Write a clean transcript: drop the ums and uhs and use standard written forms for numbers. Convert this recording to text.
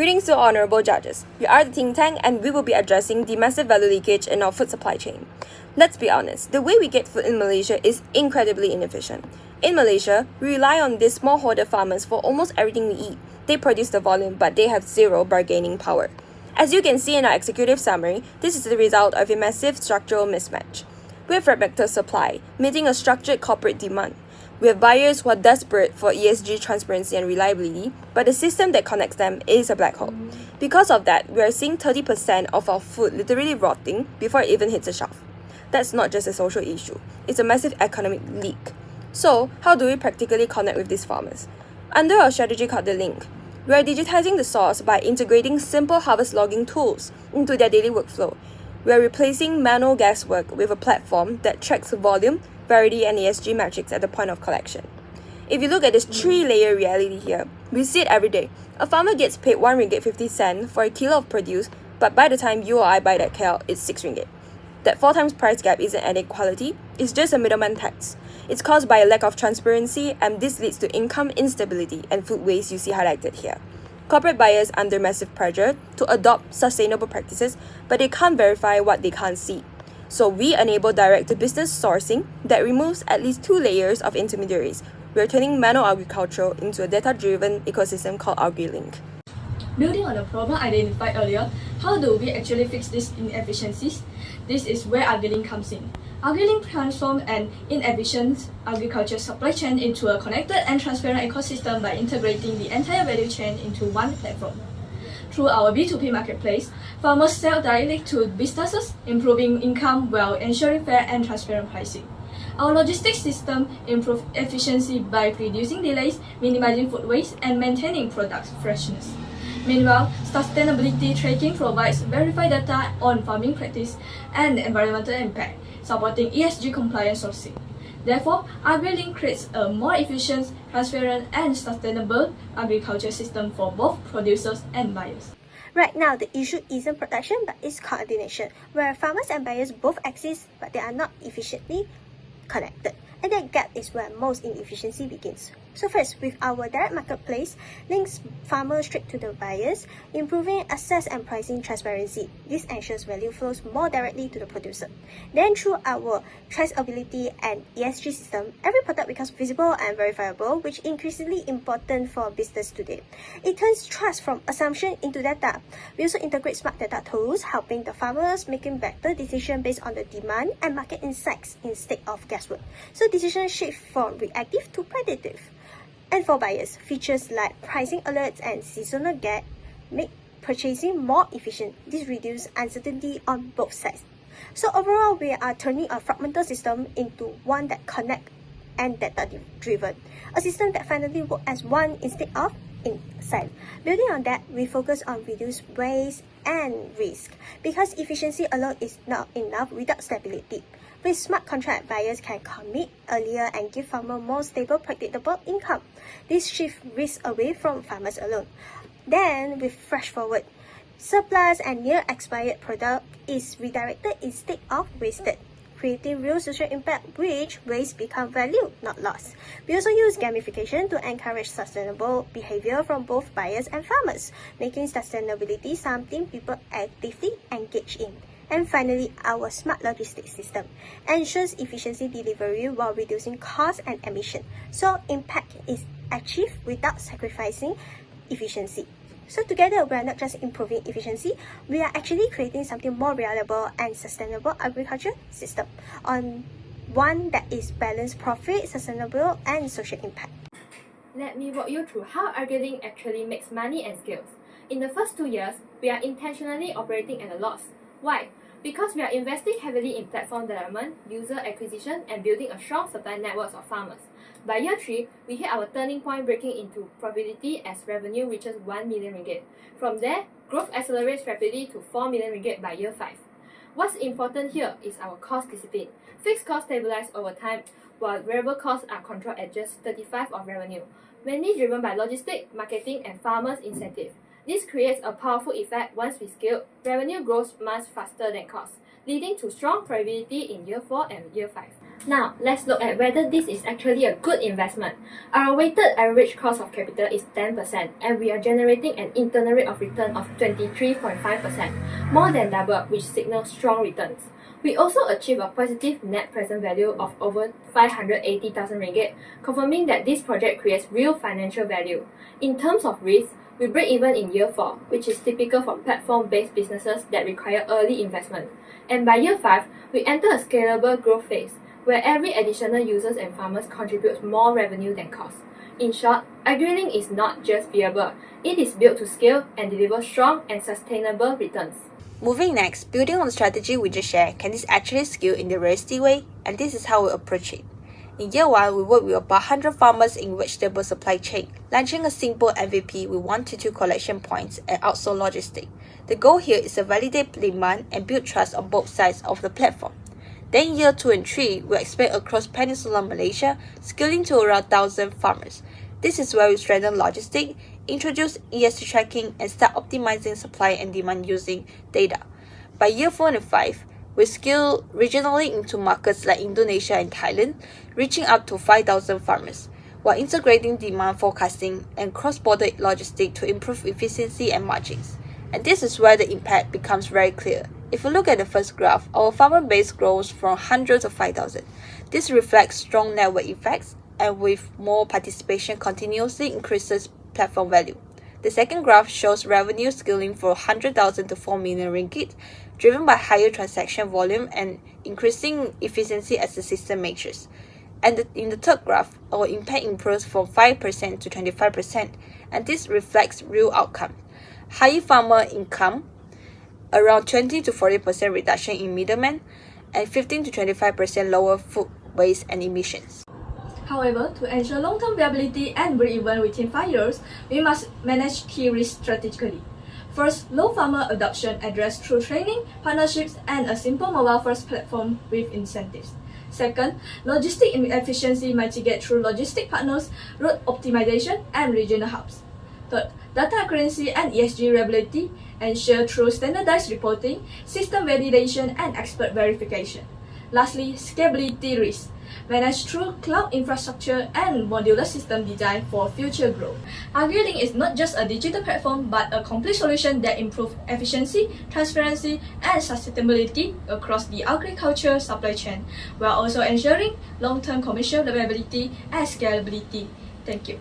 Greetings to honorable judges. We are the think tank and we will be addressing the massive value leakage in our food supply chain. Let's be honest, the way we get food in Malaysia is incredibly inefficient. In Malaysia, we rely on these smallholder farmers for almost everything we eat. They produce the volume, but they have zero bargaining power. As you can see in our executive summary, this is the result of a massive structural mismatch. We have fragmented supply, meeting a structured corporate demand. We have buyers who are desperate for ESG transparency and reliability, but the system that connects them is a black hole. Because of that, we are seeing 30% of our food literally rotting before it even hits the shelf. That's not just a social issue, it's a massive economic leak. So, how do we practically connect with these farmers? Under our strategy called the link, we are digitizing the source by integrating simple harvest logging tools into their daily workflow. We are replacing manual guesswork with a platform that tracks volume, variety, and ESG metrics at the point of collection. If you look at this three-layer reality here, we see it every day. A farmer gets paid 1 ringgit 50 cents for a kilo of produce, but by the time you or I buy that kale, it's 6 ringgit. That 4 times price gap isn't inequality, it's just a middleman tax. It's caused by a lack of transparency, and this leads to income instability and food waste you see highlighted here. Corporate buyers under massive pressure to adopt sustainable practices, but they can't verify what they can't see. So we enable direct-to-business sourcing that removes at least 2 layers of intermediaries. We're turning manual agriculture into a data-driven ecosystem called AgriLink. Building on the problem identified earlier, how do we actually fix these inefficiencies? This is where AgriLink comes in. AgriLink transforms an inefficient agriculture supply chain into a connected and transparent ecosystem by integrating the entire value chain into one platform. Through our B2B marketplace, farmers sell directly to businesses, improving income while ensuring fair and transparent pricing. Our logistics system improves efficiency by reducing delays, minimizing food waste, and maintaining product freshness. Meanwhile, sustainability tracking provides verified data on farming practice and environmental impact, supporting ESG compliant sourcing. Therefore, AgriLink creates a more efficient, transparent, and sustainable agriculture system for both producers and buyers. Right now, the issue isn't production but it's coordination, where farmers and buyers both exist but they are not efficiently connected. And that gap is where most inefficiency begins. So first, with our direct marketplace, links farmers straight to the buyers, improving access and pricing transparency. This ensures value flows more directly to the producer. Then through our traceability and ESG system, every product becomes visible and verifiable, which is increasingly important for business today. It turns trust from assumption into data. We also integrate smart data tools, helping the farmers making better decisions based on the demand and market insights instead of guesswork. So decisions shift from reactive to predictive. And for buyers, features like pricing alerts and seasonal gap make purchasing more efficient. This reduces uncertainty on both sides. So overall, we are turning a fragmented system into one that connects and data-driven. A system that finally works as one instead of inside. Building on that, we focus on reduced waste and risk, because efficiency alone is not enough without stability. With smart contract, buyers can commit earlier and give farmers more stable, predictable income. This shifts risk away from farmers alone. Then, with Fresh Forward, surplus and near-expired product is redirected instead of wasted, creating real social impact, which waste become value, not loss. We also use gamification to encourage sustainable behavior from both buyers and farmers, making sustainability something people actively engage in. And finally, our smart logistics system ensures efficiency delivery while reducing cost and emission. So impact is achieved without sacrificing efficiency. So together, we are not just improving efficiency, we are actually creating something more reliable and sustainable agriculture system on one that is balanced profit, sustainable, and social impact. Let me walk you through how AgriLink actually makes money and scales. In the first 2 years, we are intentionally operating at a loss. Why? Because we are investing heavily in platform development, user acquisition, and building a strong supply network of farmers. By year 3, we hit our turning point, breaking into profitability as revenue reaches 1 million ringgit. From there, growth accelerates rapidly to 4 million ringgit by year 5. What's important here is our cost discipline. Fixed costs stabilize over time, while variable costs are controlled at just 35% of revenue, mainly driven by logistics, marketing, and farmers' incentive. This creates a powerful effect. Once we scale, revenue grows much faster than costs, leading to strong profitability in year 4 and year 5. Now, let's look at whether this is actually a good investment. Our weighted average cost of capital is 10%, and we are generating an internal rate of return of 23.5%, more than double, which signals strong returns. We also achieve a positive net present value of over 580,000 ringgit, confirming that this project creates real financial value. In terms of risk, we break even in year 4, which is typical for platform-based businesses that require early investment. And by year 5, we enter a scalable growth phase, where every additional users and farmers contributes more revenue than cost. In short, AgriLink is not just viable, it is built to scale and deliver strong and sustainable returns. Moving next, building on the strategy we just shared, can this actually scale in the realistic way? And this is how we approach it. In year 1, we work with about 100 farmers in vegetable supply chain, launching a simple MVP with 1 to 2 collection points and outsource logistics. The goal here is to validate demand and build trust on both sides of the platform. Then in year 2 and 3, we expand across Peninsular Malaysia, scaling to around 1,000 farmers. This is where we strengthen logistics, introduce ESG tracking, and start optimizing supply and demand using data. By year 4 and 5, we scale regionally into markets like Indonesia and Thailand, reaching up to 5,000 farmers, while integrating demand forecasting and cross-border logistics to improve efficiency and margins. And this is where the impact becomes very clear. If we look at the first graph, our farmer base grows from 100 to 5,000. This reflects strong network effects, and with more participation continuously increases platform value. The second graph shows revenue scaling from 100,000 to 4 million ringgit, driven by higher transaction volume and increasing efficiency as the system matures. And in the third graph, our impact improves from 5% to 25%, and this reflects real outcome. Higher farmer income, around 20 to 40% reduction in middlemen, and 15 to 25% lower food waste and emissions. However, to ensure long-term viability and break-even within 5 years, we must manage key risks strategically. First, low farmer adoption addressed through training, partnerships, and a simple mobile-first platform with incentives. Second, logistic inefficiency mitigate through logistic partners, route optimization, and regional hubs. Third, data accuracy and ESG reliability ensure through standardized reporting, system validation, and expert verification. Lastly, scalability risk managed through cloud infrastructure and modular system design for future growth. AgriLink is not just a digital platform but a complete solution that improves efficiency, transparency, and sustainability across the agriculture supply chain, while also ensuring long-term commercial viability and scalability. Thank you.